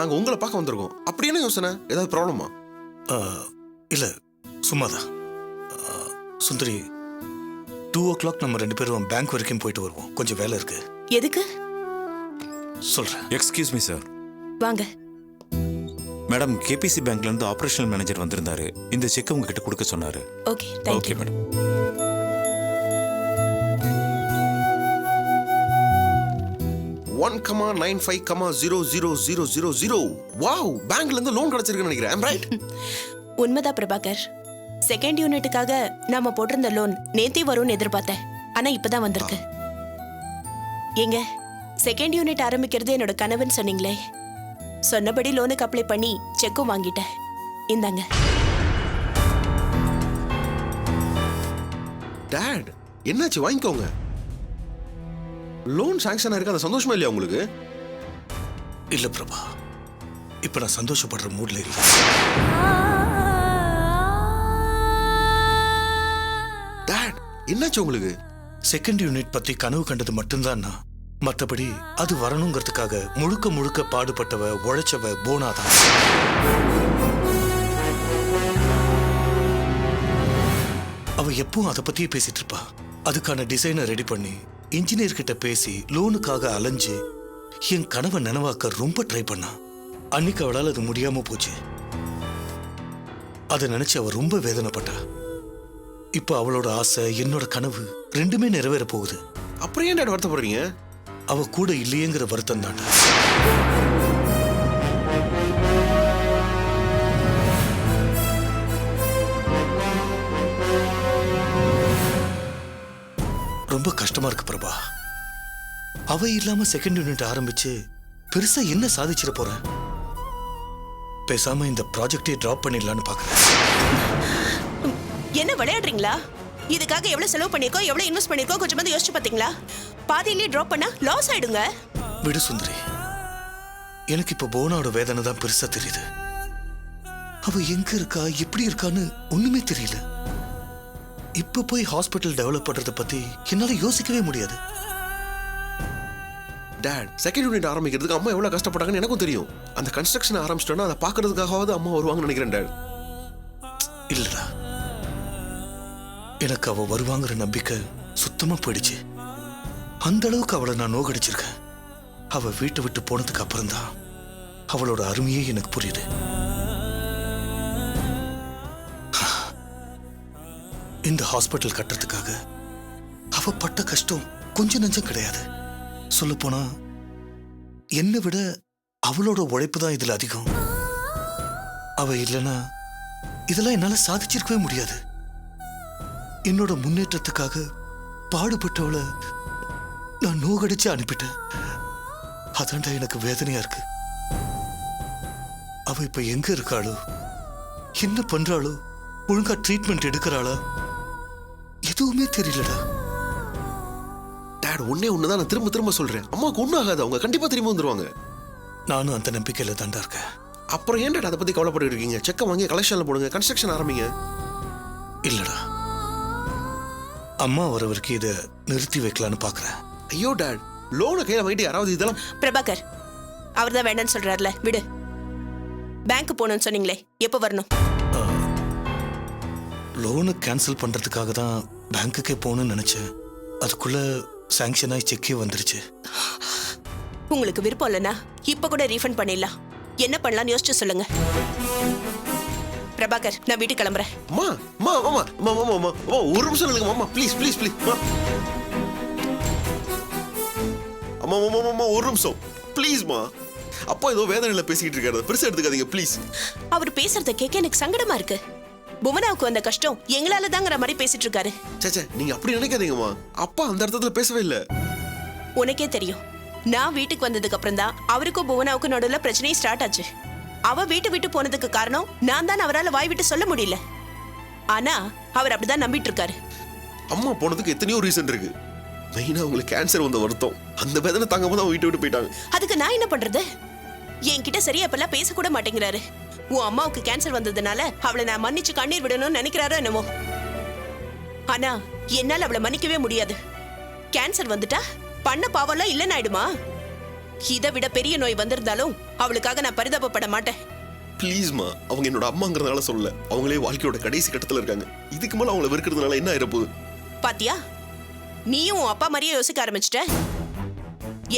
நாங்க உங்களை பார்க்க வந்திருக்கோம். அப்படி என்ன யோசனை? ஏதாவது ப்ராப்ளமா? இல்ல சும்மாதான். சுந்தரி, 2 o'clock நம்ம 2 பேரும் பேங்க் வரைக்கும் போயிட்டு வருவோம். கொஞ்சம் வேலை இருக்கு. எதுக்கு? சொல்றேன். Excuse me sir. வாங்க. மேடம், கேபிசி பேங்க்ல இருந்து ஆபரேஷனல் மேனேஜர் வந்திருந்தாரு. இந்த செக் உங்ககிட்ட கொடுக்க சொன்னாரு. Okay, thank okay you. Madam. $1,95,00000. Wow, பேங்க்ல இருந்து லோன் கிடைச்சிருக்குன்னு நினைக்கிறேன். ரைட்? உண்மைதான் பிரபாகர். செகண்ட் யூனிட்டுக்காக நாம போட்டிருந்த லோன் நேத்தே வரும்னு எதிர்பார்த்தேன். ஆனா இப்பதான் வந்திருக்கு. ஏங்க, செகண்ட் யூனிட் ஆரம்பிக்கிறது என்னோட கனவுன்னு சொன்னீங்களே, சொன்னபடி லோனுக்கு அப்ளை பண்ணி செக்கும் வாங்கிட்டேன். இந்தாங்க. டாட், என்னாச்சு? வாங்கிக்கோங்க. லோன் சாங்ஷன் இருக்கு. அந்த சந்தோஷமா இல்லையா உங்களுக்கு? இல்ல பிரபா, இப்ப நான் சந்தோஷப்படுற மூட்ல இல்ல. டாட், என்னாச்சு உங்களுக்கு? செகண்ட் யூனிட் பத்தி கனவு கண்டது மட்டும்தான் நான். மத்தபடி அது வரணுங்கிறதுக்காக முழுக்க முழுக்க பாடுபட்டவ, உழைச்சவ போனாதான். அவ எப்பவும் அதை பத்தியே பேசிட்டு இருப்பா. அதுக்கான டிசைனை ரெடி பண்ணி இன்ஜினியர் கிட்ட பேசி லோனுக்காக அலைஞ்சு என் கனவை நினைவாக்க ரொம்ப ட்ரை பண்ணா. அன்னைக்கு அவளால் அது முடியாம போச்சு. அதை நினைச்சு அவ ரொம்ப வேதனைப்பட்டா. இப்ப அவளோட ஆசை, என்னோட கனவு ரெண்டுமே நிறைவேற போகுது. அப்புறம் ஏன் டாட் வருத்தப்படுறீங்க? அவ கூட இல்லையேங்கிற வருத்தம் தாண்டா. ரொம்ப கஷ்டமா இருக்கு பிரபா. அவ இல்லாம செகண்ட் யூனிட் ஆரம்பிச்சு பெருசா என்ன சாதிச்சிட போறேன்? பேசாம இந்த ப்ராஜெக்டே டிராப் பண்ணிடலான்னு பாக்குறேன். என்ன விளையாடுறீங்களா? இதுக்காக எவ்வளவு செலவு பண்ணிருக்கோம், எவ்வளவு இன்வெஸ்ட் பண்ணிருக்கோம், கொஞ்சம் வந்து யோசிச்சு பாத்தீங்களா? பாதியிலேயே டிராப் பண்ணா லாஸ் ஆயிடுங்க. விடு சுந்தரி, எனக்கு இப்ப போனாவோட வேதனை தான் பெருசா தெரியுது. அவ எங்க இருக்கா, எப்படி இருக்கான்னு ஒண்ணுமே தெரியல. இப்ப போய் ஹாஸ்பிட்டல் டெவலப் பண்றத பத்தி என்னால யோசிக்கவே முடியாது. டாட், செகண்ட் யூனிட் ஆரம்பிக்கிறதுக்கு அம்மா எவ்வளவு கஷ்டப்பட்டாங்கன்னு எனக்கும் தெரியும். அந்த கன்ஸ்ட்ரக்ஷன் ஆரம்பிச்சிட்டோன்னா அதை பாக்குறதுக்காகவாவது அம்மா வருவாங்கன்னு நினைக்கிறேன் டாட். இல்லடா, எனக்கு அவ வருவாங்கிற நம்பிக்கை சுத்தமா போயிடுச்சு. அந்த அளவுக்கு அவளை நான் நோகடிச்சிருக்கேன். அவ வீட்டை விட்டு போனதுக்கு அப்புறம் தான் அவளோட அருமையே எனக்கு புரியுது. இந்த ஹாஸ்பிட்டல் கட்டுறதுக்காக அவ பட்ட கஷ்டம் கொஞ்சம் நஞ்சம் கிடையாது. சொல்ல போனா என்னை விட அவளோட உழைப்பு தான் இதுல அதிகம். அவ இல்லைன்னா இதெல்லாம் என்னால சாதிச்சிருக்கவே முடியாது. என்னோட முன்னேற்றத்துக்காக பாடுபட்டவளை நான் நோகடிச்சு அனுப்பிட்டேன். அதான்டா எனக்கு வேதனையா இருக்கு. அவ இப்ப எங்க இருக்காளோ, என்ன பண்றாளோ, ஒழுங்கா ட்ரீட்மெண்ட் எடுக்கிறாளா, எதுவுமே தெரியலடா. டாட், ஒண்ணுதான் நான் திரும்ப திரும்ப சொல்றேன். அம்மாவுக்கு ஒன்றும் ஆகாது. அவங்க கண்டிப்பா திரும்ப வந்துருவாங்க. நானும் அந்த நம்பிக்கையில தாண்டா இருக்கேன். அப்புறம் ஏன் டாட் அதை பத்தி கவலைப்பட்டு இருக்கீங்க? செக்கை வாங்கி கலெக்ஷன்ல போடுங்க, கன்ஸ்ட்ரக்ஷன் ஆரம்பிங்க. இல்லடா, அம்மா வர வரைக்கும் இதை நிறுத்தி வைக்கலான்னு பாக்குறேன். ஐயோ டாட், லோனை கையில வாங்கிட்டு யாராவது இதெல்லாம். பிரபாகர், அவர் தான் வேண்டான்னு சொல்றாருல, விடு. பேங்க் போகணும்னு சொன்னீங்களே, எப்போ வரணும்? லோனை கேன்சல் பண்றதுக்காக தான் பேங்க்குக்கே போகணும்னு நினைச்சேன். அதுக்குள்ள சாங்ஷன் ஆகி செக்கே வந்துருச்சு. உங்களுக்கு விருப்பம் இல்லைன்னா இப்ப கூட ரீஃபண்ட் பண்ணிடலாம். என்ன பண்ணலாம்னு யோசிச்சு சொல்லுங்க. பிரபாகர், நான் வீட்டுக்கு கிளம்புறேன். அம்மா அம்மா அம்மா அம்மா அம்மா அம்மா அம்மா ஒரு நிமிஷம் இல்லைங்க அம்மா, ப்ளீஸ் ப்ளீஸ் ப்ளீஸ் அம்மா அம்மா அம்மா அம்மா ஒரு நிமிஷம் ப்ளீஸ்மா. அப்பா ஏதோ வேதனையில பேசிக்கிட்டு இருக்காரு, பெருசா எடுத்துக்காதீங்க ப்ளீஸ். அவர் பேசுறத கேட்க எனக்கு சங்கடமா இருக்கு. புவனாவுக்கு வந்த கஷ்டம் எங்களால தாங்கிற மாதிரி பேசிட்டு இருக்காரு. சேச்சே, நீங்க அப்படி நினைக்காதீங்கம்மா. அப்பா அந்த அர்த்தத்துல பேசவே இல்லை. உனக்கே தெரியும், நான் வீட்டுக்கு வந்ததுக்கு அப்புறம் தான் அவருக்கும் புவனாவுக்கும் நடுவில் பிரச்சனையே ஸ்டார்ட் ஆச்சு. அவ வீட்டு விட்டு போனதுக்கு காரணம் நான் தான் அவரால் வாய் விட்டு சொல்ல முடியல. ஆனா அவர் அப்படிதான் நம்பிட்டு இருக்காரு. அம்மா போனதுக்கு எத்தனையோ ரீசன் இருக்கு. மெயினா உங்களுக்கு கேன்சர் வந்த வருத்தம், அந்த வேதனை தாங்காம தான் வீட்டை விட்டு போயிட்டாங்க. அதுக்கு நான் என்ன பண்றது? என்கிட்ட சரியா இப்பெல்லாம் பேசக்கூட மாட்டேங்கிறாரு. உன் அம்மாவுக்கு கேன்சர் வந்ததுனால அவளை நான் மன்னிச்சு கண்ணீர் விடணும்னு நினைக்கிறாரோ என்னமோ. ஆனா என்னால அவளை மன்னிக்கவே முடியாது. கேன்சர் வந்துட்டா பண்ண பாவம்லாம் இல்லைன்னு ஆயிடுமா? இதை விட பெரிய நோய் வந்திருந்தாலும் அவளுக்காக நான் பரிதாபப்பட மாட்டேன். ப்ளீஸ்மா, அவங்க என்னோட அம்மாங்கிறதுனால சொல்லல. அவங்களே வாழ்க்கையோட கடைசி கட்டத்துல இருக்காங்க. இதுக்கு மேல அவங்கள வெறுக்கிறதுனால என்ன ஆயிரப்போகுது? பாத்தியா, நீயும் உன் அப்பா மாதிரியே யோசிக்க ஆரம்பிச்சிட்ட.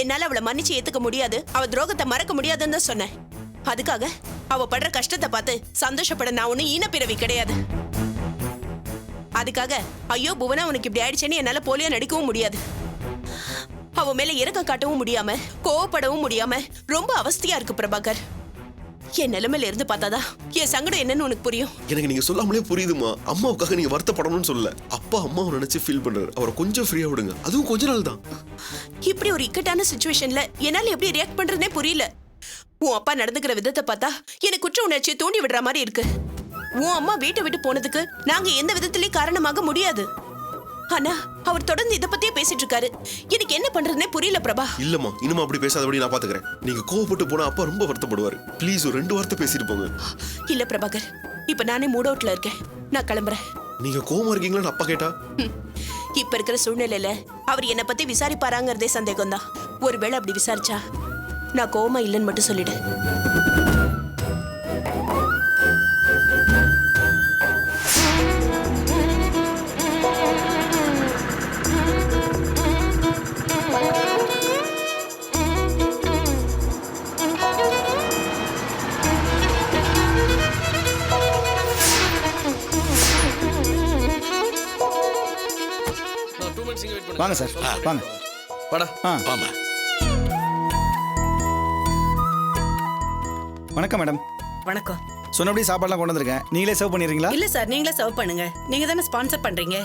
என்னால அவளை மன்னிச்சு ஏத்துக்க முடியாது, அவ துரோகத்தை மறக்க முடியாதுன்னு தான் சொன்னேன். அதுக்காக அவ படுற கஷ்டத்தை பார்த்து சந்தோஷப்பட நான் ஒண்ணு ஈனப்பிறவி கிடையாது. அதுக்காக ஐயோ புவனா உனக்கு இப்படி ஆயிடுச்சேன்னு என்னால போலியா நடிக்கவும் முடியாது. அவ மேல இரக்கம் காட்டவும் முடியாம, கோவப்படவும் முடியாம ரொம்ப அவஸ்தையா இருக்கு பிரபாகர். என் நிலைமையில இருந்து பார்த்தாதா என் சங்கடம் என்னன்னு உனக்கு புரியும். எனக்கு நீங்க சொல்லாமலே புரியுதுமா. அம்மாவுக்காக நீங்க வருத்தப்படணும்னு சொல்லல. அப்பா அம்மாவை நினைச்சு ஃபீல் பண்றாரு. அவரை கொஞ்சம் ஃப்ரீயா விடுங்க, அதுவும் கொஞ்ச நாள் தான். இப்படி ஒரு இக்கட்டான சிச்சுவேஷன்ல என்னால எப்படி ரியாக்ட் பண்றதுனே புரியல. உன் அப்பா நடந்துக்கிற விதத்தை பார்த்தா எனக்கு குற்ற உணர்ச்சியை தூண்டி விடுற மாதிரி இருக்கு. உன் அம்மா வீட்டை விட்டு போனதுக்கு நாங்க எந்த விதத்திலயும் காரணமாக முடியாது. ஆனா அவர் தொடர்ந்து இதை பத்தியே பேசிட்டு இருக்காரு. எனக்கு என்ன பண்றதுனே புரியல பிரபா. இல்லம்மா, இனிமே அப்படி பேசாதபடி நான் பாத்துக்கிறேன். நீங்க கோவப்பட்டு போனா அப்பா ரொம்ப வருத்தப்படுவாரு. ப்ளீஸ் ஒரு 2 வார்த்தை பேசிட்டு போங்க. இல்ல பிரபாகர், இப்ப நானே மூட் அவுட்ல இருக்கேன். நான் கிளம்புறேன். நீங்க கோவமா இருக்கீங்களான்னு அப்பா கேட்டா? இப்ப இருக்கிற சூழ்நிலையில அவர் என்னை பத்தி விசாரிப்பாராங்கிறதே சந்தேகம் தான். ஒருவேளை அப்படி விசாரிச்சா நான் கோவமா இல்லைன்னு மட்டும் சொல்லிடு. வாங்க சார், வாங்க. வாடா. ஆமா. வணக்கம் மேடம். வணக்கம். சொன்னபடி சாப்பாடுலாம் கொண்டு வந்திருக்கேன். நீங்களே சர்வ் பண்ணிடுறீங்களா? இல்ல சார், நீங்களே சர்வ் பண்ணுங்க. நீங்க தானே ஸ்பான்சர் பண்றீங்க.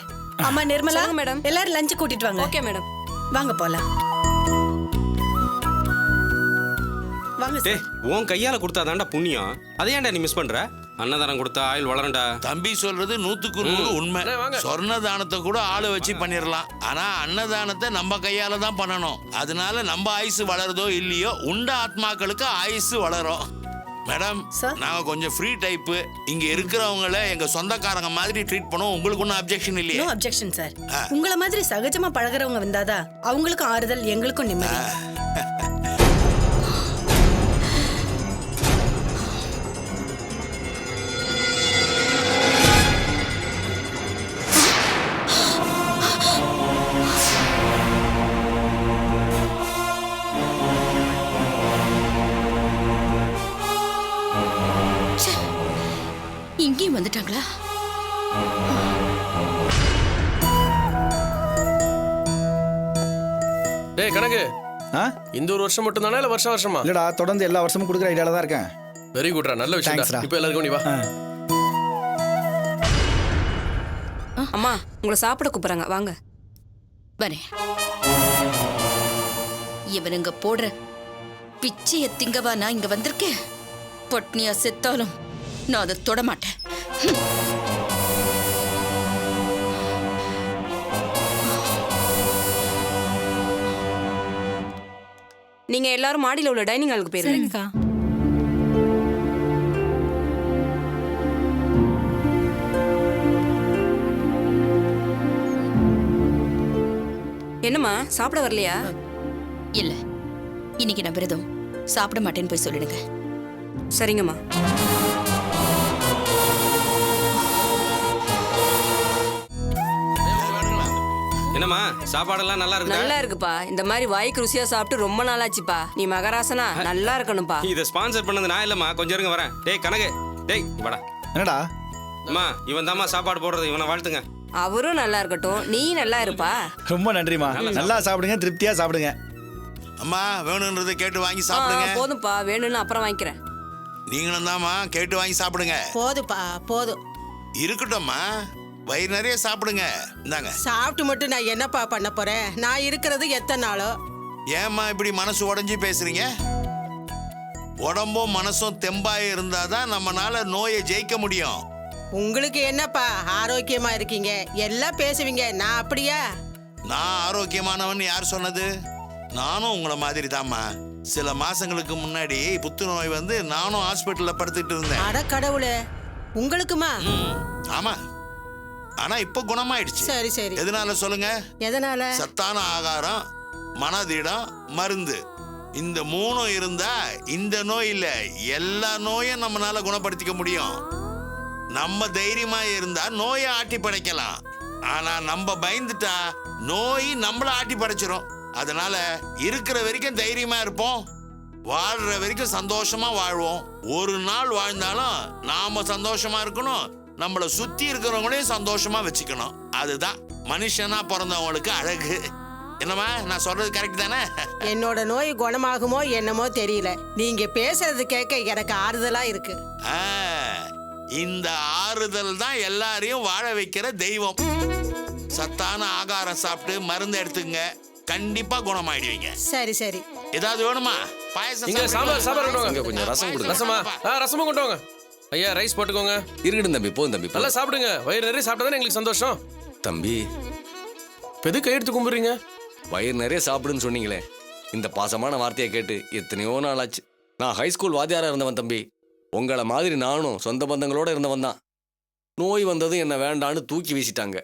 அம்மா நிர்மலா மேடம், எல்லாரும் லஞ்ச் கூட்டிட்டு வாங்க. Okay madam. வாங்க போலாம். வாங்க டேய், சார். உன் கையால கொடுத்தாதான்டா புண்ணியம். அதை ஏன்டா நீ மிஸ் பண்ற? அன்னதானம் கொடுத்தா ஆயுள் வளரண்டா. தம்பி சொல்றது 100க்கு 100 உண்மை. சொர்ண தானத்தை கூட ஆளை வச்சு பண்ணிடலாம். ஆனா அன்னதானத்தை நம்ம கையால தான் பண்ணணும். அதனால நம்ம ஆயுசு வளருதோ இல்லையோ உண்ட ஆத்மாக்களுக்கு ஆயுசு வளரும். மேடம், நாங்க கொஞ்சம் ஃப்ரீ டைப். இங்க இருக்கிறவங்கள எங்க சொந்தக்காரங்க மாதிரி ட்ரீட் பண்ணுவோம். உங்களுக்கு ஒன்றும் அப்ஜெக்ஷன் இல்லையா? No objection sir. உங்கள மாதிரி சகஜமா பழகுறவங்க வந்தாதா அவங்களுக்கும் ஆறுதல், எங்களுக்கும் நிம்மதி. இங்கேயும் வந்துட்டாங்களா? டேய் கணக்கு, ஆ? இந்த ஒரு வருஷம் மட்டும் தானே இல்ல வருஷம் வருஷமா? இல்லடா, தொடர்ந்து எல்லா வருஷமும் கொடுக்குற ஐடியால தான் இருக்கேன். வெரி குட்ரா, நல்ல விஷயம். Thanks டா. இப்போ எல்லாருக்கும் நீ வா. அம்மா, உங்களை சாப்பிட கூப்பிடுறாங்க, வாங்க. வரேன். இவனுங்க போடுற பிச்சைய திங்கவா நான் இங்க வந்திருக்கேன்? பட்னியா செத்தாலும் நான் அதை தொட மாட்டேன். நீங்க எல்லாரும் மாடியில உள்ள டைனிங் ஹாலுக்கு போயிருங்க. என்னம்மா, சாப்பிட வரலையா? இல்ல, இன்னைக்கு நான் விரதம், சாப்பிட மாட்டேன்னு போய் சொல்லிடுங்க. சரிங்கம்மா. என்னம்மா, சாப்பாடெல்லாம் நல்லா இருக்குதா? நல்லா இருக்குப்பா. இந்த மாதிரி வாய்க்கு ருசியா சாப்பிட்டு ரொம்ப நாளாச்சுப்பா. நீ மகராசனா நல்லா இருக்கணும்ப்பா. இதை ஸ்பான்சர் பண்ணது நான் இல்லம்மா. கொஞ்சம் இருங்க, வரேன். டேய் கணக்கு, டேய் வாடா. என்னடா? அம்மா, இவன் தாம்மா சாப்பாடு போடுறது. இவனை வாழ்த்துங்க. அவரும் நல்லா இருக்கட்டும், நீ நல்லா இருப்பா. ரொம்ப நன்றிமா. நல்லா சாப்பிடுங்க, திருப்தியா சாப்பிடுங்க. அம்மா, வேணும்ன்றதை கேட்டு வாங்கி சாப்பிடுங்க. போதும்ப்பா, வேணும்னு அப்புறம் வாங்கிக்கிறேன். நீங்களும் தாம்மா கேட்டு வாங்கி சாப்பிடுங்க. போதுப்பா, போதும். இருக்கட்டும்மா, வயிறு நிறைய சாப்பிடுங்க. இந்தாங்க. சாப்பிட்டு மட்டும் நான் என்னப்பா பண்ண போறேன்? நான் இருக்கிறது எத்தனை நாளோ? ஏம்மா இப்படி மனசு உடைஞ்சு பேசுறீங்க? உடம்பும் மனசும் தெம்பாய் இருந்தாதான் நம்மனால நோயை ஜெயிக்க முடியும். உங்களுக்கு என்னப்பா, ஆரோக்கியமா இருக்கீங்க, எல்லாம் பேசுவீங்க. நான் அப்படியா? நான் ஆரோக்கியமானவன் யார் சொன்னது? நானும் உங்களை மாதிரி தாம்மா. சில மாசங்களுக்கு முன்னாடி புத்துநோய் வந்து நானும் ஹாஸ்பிட்டல்ல படுத்துட்டு இருந்தேன். அட கடவுளே, உங்களுக்குமா? ஆமா, ஆனா இப்ப குணமாயிடுச்சு. சரி சரி. எதனால சொல்லுங்க? எதனால? சத்தான ஆகாரம், மனதிடம், மருந்து இந்த 3 இருந்தா இந்த நோய் இல்ல எல்லா நோயும் நம்மளால குணப்படுத்திக்க முடியும். நம்ம தைரியமா இருந்தா நோயை ஆட்டி படைக்கலாம். ஆனா நம்ம பயந்துட்டா நோய் நம்மள ஆட்டி படைச்சிரும். அதனால இருக்கிற வரைக்கும் தைரியமா இருப்போம், வாழ்ற வரைக்கும் சந்தோஷமா வாழ்வோம். ஒரு நாள் வாழ்ந்தாலும் நாம சந்தோஷமா இருக்கணும், நம்மள சுத்தி இருக்கிறவங்களையும் சந்தோஷமா வச்சுக்கணும். அதுதான் மனுஷனா பிறந்தவங்களுக்கு அழகு. என்னம்மா நான் சொல்றது கரெக்ட் தானே? என்னோட நோய் குணமாகுமோ என்னமோ தெரியல, நீங்க பேசுறது கேட்க எனக்கு ஆறுதலா இருக்கு. ஆ, இந்த ஆறுதல் தான் எல்லாரையும் வாழ வைக்கிற தெய்வம். சத்தான ஆகாரம் சாப்பிட்டு மருந்து எடுத்துங்க, கண்டிப்பா குணமாயிடுவீங்க. சரி சரி. ஏதாவது வேணுமா? பாயசம் இங்க சாம்பார் சாம்பார் கொண்டு வாங்க. கொஞ்சம் ரசம் கொடுங்க. ரசமா? ரசமும் கொண்டு வாங்க. ஐயா ரைஸ் போட்டுக்கோங்க. இருக்கட்டும் தம்பி, போதும் தம்பி. நல்லா சாப்பிடுங்க, வயிறு நிறைய சாப்பிட்டா தான் எங்களுக்கு சந்தோஷம். தம்பி, எது கையெடுத்து கும்பிடுறீங்க? வயிறு நிறைய சாப்பிடுன்னு சொன்னீங்களே, இந்த பாசமான வார்த்தையை கேட்டு எத்தனையோ நாள் ஆச்சு. நான் ஹைஸ்கூல் வாத்தியாரா இருந்தவன் தம்பி. உங்களை மாதிரி நானும் சொந்த பந்தங்களோட இருந்தவன் தான். நோய் வந்ததும் என்ன வேண்டான்னு தூக்கி வீசிட்டாங்க.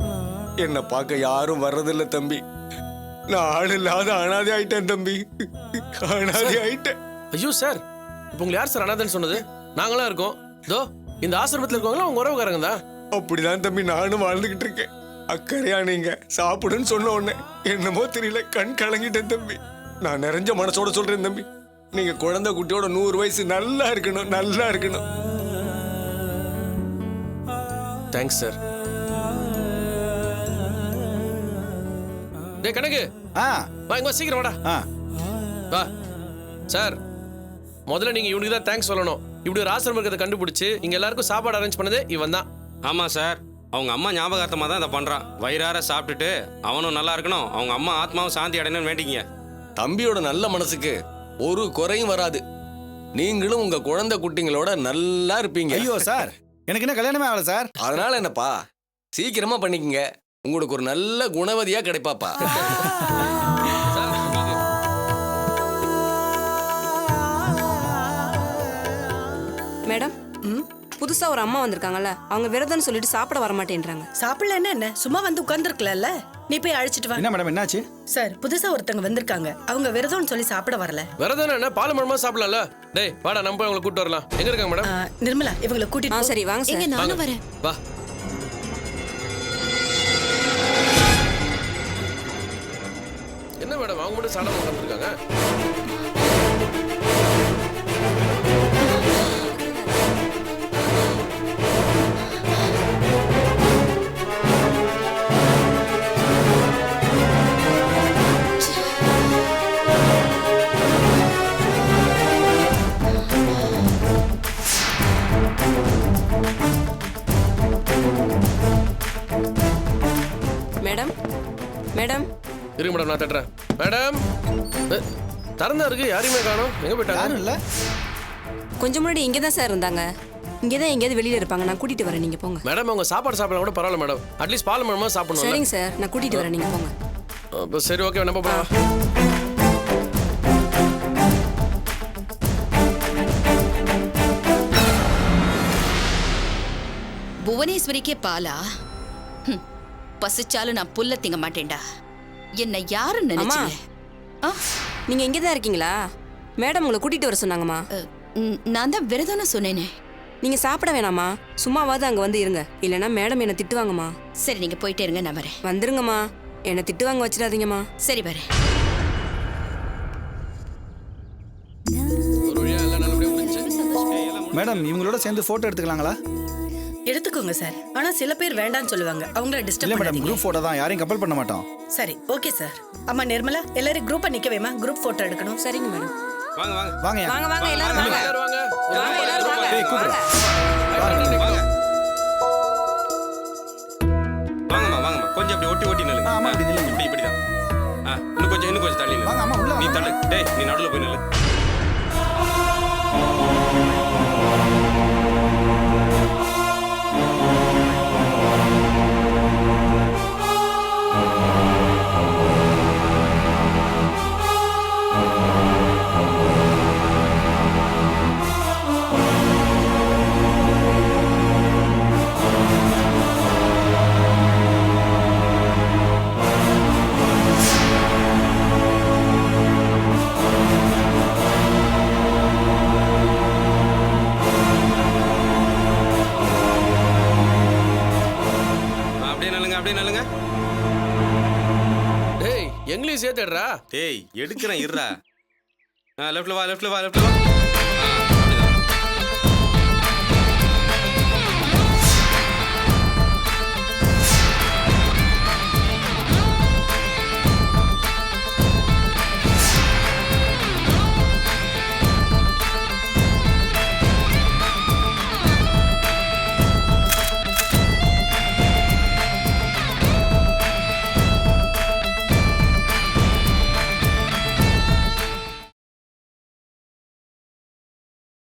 என்னை பார்க்க யாரும் வர்றதில்ல தம்பி. நான் ஆள் இல்லாத அனாதை ஆயிட்டேன் தம்பி, அனாதை ஆயிட்டேன். ஐயோ சார், இப்போ உங்களை யார் சார் அனாதைன்னு சொன்னது? நாங்களாம் இருக்கோம். இதோ இந்த ஆசிரமத்தில் இருக்கவங்களா உங்க உறவுக்காரங்க தான். அப்படிதான் தம்பி நானும் வாழ்ந்துகிட்டு இருக்கேன். அக்கறையா நீங்க சாப்பிடுன்னு சொன்ன உடனே என்னமோ தெரியல கண் கலங்கிட்டேன் தம்பி. நான் நிறைஞ்ச மனசோட சொல்றேன் தம்பி, நீங்க குழந்தை குட்டியோட 100 வயசு நல்லா இருக்கணும், நல்லா இருக்கணும். Thanks sir. டேய் கணக்கு, வா இங்க வா, சீக்கிரம் வாடா. வா சார், முதல்ல நீங்க இவனுக்கு தான் தேங்க்ஸ் சொல்லணும். இப்படி ஒரு ஆசிரமம் இருக்கிறத கண்டுபிடிச்சு இங்க எல்லாருக்கும் சாப்பாடு அரேஞ்ச் பண்ணதே இவன் தான். ஆமா சார், அவங்க அம்மா ஞாபகார்த்தமா தான் இதை பண்றான். வயிறார சாப்பிட்டுட்டு அவனும் நல்லா இருக்கணும், அவங்க அம்மா ஆத்மாவும் சாந்தி அடையணும்னு வேண்டிங்க. தம்பியோட நல்ல மனசுக்கு ஒரு குறையும் வராது. நீங்களும் உங்க குழந்தை குட்டிங்களோட நல்லா இருப்பீங்க. ஐயோ சார், எனக்கு என்ன கல்யாணமே ஆகல சார். அதனால என்னப்பா, சீக்கிரமா பண்ணிக்கங்க. உங்களுக்கு ஒரு நல்ல குணவதியா கிடைப்பாப்பா. மேடம், புதுசா ஒரு அம்மா வந்திருக்காங்கல்ல, அவங்க விரதம்னு சொல்லிட்டு சாப்பிட வர மாட்டேன்றாங்க. சாப்பிடலன்னா என்ன, சும்மா வந்து உட்கார்ந்துருக்கலாம்ல. நீ போய் அழைச்சிட்டு வா. என்ன மேடம் என்னாச்சு? சார், புதுசா ஒருத்தங்க வந்திருக்காங்க, அவங்க விரதம்னு சொல்லி சாப்பிட வரல. விரதம் என்ன, பால் மரமா சாப்பிடலாம்ல. டேய் வாடா, நம்ம போய் அவங்களை கூட்டு வரலாம். எங்க இருக்காங்க மேடம்? நிர்மலா, இவங்களை கூட்டிட்டு போ. சரி வாங்க சார். நானும் வரேன். வா. என்ன மேடம் அவங்க மட்டும் சாப்பிட உட்காந்துருக்காங்க? மேடம், மேடம் இருங்க மேடம், நான் தட்டுறேன். மேடம், திறந்தா இருக்கு, யாரையுமே காணோம். எங்க போயிட்டாங்க? யாரும் இல்ல. கொஞ்சம் முன்னாடி இங்கே தான் சார் இருந்தாங்க. இங்கே தான் எங்கேயாவது வெளியில இருப்பாங்க, நான் கூட்டிட்டு வரேன், நீங்க போங்க. மேடம் அவங்க சாப்பாடு சாப்பிடலாம் கூட பரவாயில்ல மேடம், அட்லீஸ்ட் பால் மரமா சாப்பிடணும். சரிங்க சார், நான் கூட்டிட்டு வரேன், நீங்க போங்க. சரி ஓகே, நம்ம போலாம். புவனேஸ்வரிக்கே பாலா? பசிச்சாலும் நான் புல்ல திங்க மாட்டேன்டா. என்ன யாரு நினைச்சீங்க? நீங்க இங்கே தான் இருக்கீங்களா? மேடம் உங்களை கூட்டிட்டு வர சொன்னாங்கம்மா. நான் தான் விரதம்னு சொன்னேனே. நீங்க சாப்பிட வேணாமா, சும்மாவாவது அங்க வந்து இருங்க, இல்லைன்னா மேடம் என்ன திட்டுவாங்கம்மா. சரி நீங்க போயிட்டே இருங்க, நான் வரேன். வந்துருங்கம்மா, என்ன திட்டுவாங்க வச்சிடாதீங்கம்மா. சரி வரேன். மேடம் இவங்களோட சேர்ந்து போட்டோ எடுத்துக்கலாங்களா? எடுத்துக்கோங்க சார், ஆனா சில பேர் வேண்டாம்னு சொல்லுவாங்க, அவங்கள இல்ல டிஸ்டர்ப் மேடம், பண்ணாதீங்க. குரூப் போட்டோ தான், யாரையும் கம்பல் பண்ண மாட்டோம். சரி ஓகே சார். அம்மா நிர்மலா, எல்லாரும் குரூப்பா நிக்க வைமா, குரூப் போட்டோ எடுக்கணும். சரிங்க மேடம். வாங்க வாங்க வாங்க. வாங்க வாங்க எல்லாரும் வாங்க. எல்லாரும் வாங்க. வாங்க எல்லாரும் வாங்க. ஏய் கூப்பிடு. வாங்கம்மா வாங்கம்மா, கொஞ்சம் அப்படி ஒட்டி ஒட்டி நில்லுங்க. ஆமா, அப்படி நில்லுங்க. இப்படிதான். இன்னும் கொஞ்சம் தள்ளி நில்லு. வாங்க அம்மா, உள்ள நீ வாங்க. தள்ளு. டேய் நீ நடுவுல போய் நில்லு. இவங்களையும் சேர்த்துடுறா. டேய் எடுக்கிறேன் இருடா. லெஃப்ட்ல வா லெஃப்ட்ல வா லெஃப்ட்ல வா.